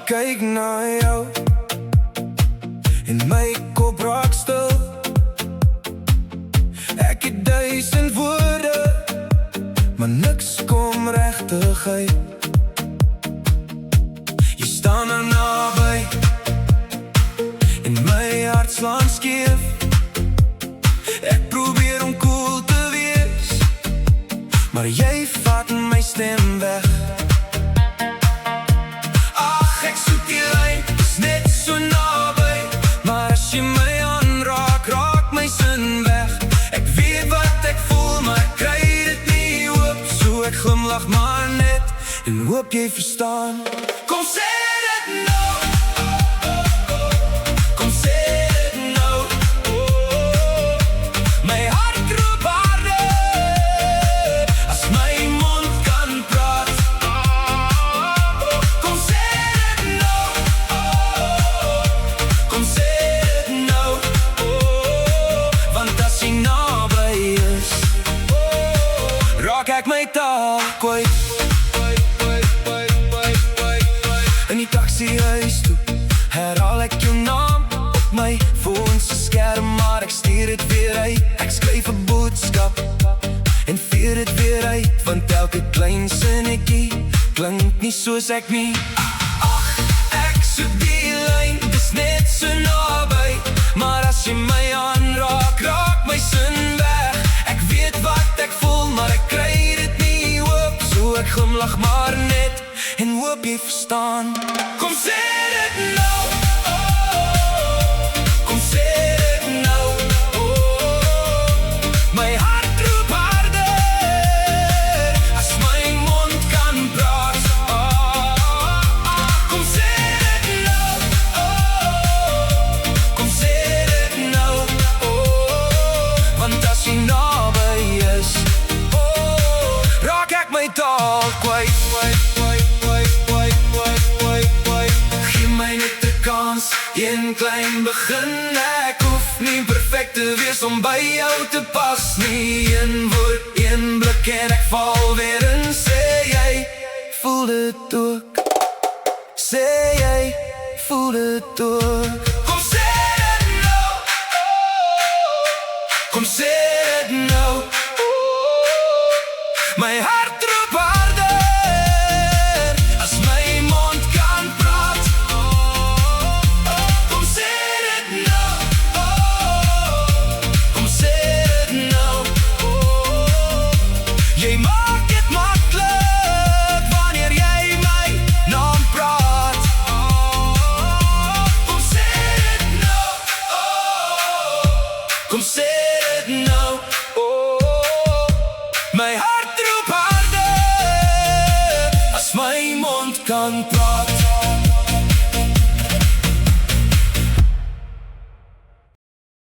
kyk na jou en my kop raak stil. Ek het 1000 woorde, maar niks kom regtig uit. Jy staan er naby en my hart slaan skeef. Ek probeer om cool te wees, maar jy vat my stem weg. Ag, ek soek die lyn, is net so naby, maar as jy my aanraak, raak my sin weg. Ek weet wat ek voel, maar ek kry dit nie oop, so ek glimlach maar net en hoop jy verstaan. Kom sê dit nou, kom sê dit nou. My hart roep harder as my mond kan praat. Kom sê dit nou, kom sê dit nou. Want as jy naby is, raak ek my taal kwyt. In die taxi-huis toe herhaal ek jou naam op my phone se skerm, maar ek stuur dit weer uit. Ek skryf 'n boodskap en veer dit weer uit, want elke klein sinnetjie klink nie soos ek nie. Ag, ek soek die lyn, dis net so naby, maar as jy my aanraak, raak my sin weg. Ek weet wat ek voel, maar ek kry dit nie oop, so ek glimlach maar net en hoop jy verstaan. Kom sê dit nou, kom sê dit nou. My hart roep harder as my mond kan praat. Kom sê dit nou, kom sê dit nou. Want as jy naby is, raak ek my taal kwyt. Gee my net 'n kans, een klein begin. Ek hoef nie perfect te wees om by jou te pas nie. Een woord, een blik en ek val weer in. Sê jy, voel dit ook? Sê jy, voel dit ook? Kom sê dit nou, kom sê dit nou. My hart roep harder as my mond kan praat. Kom sê dit nou, kom sê dit nou. Jy maak dit maklik wanneer jy my naam praat. Kom sê dit nou, kom sê dit nou. My hart roep harder as my mond kan praat.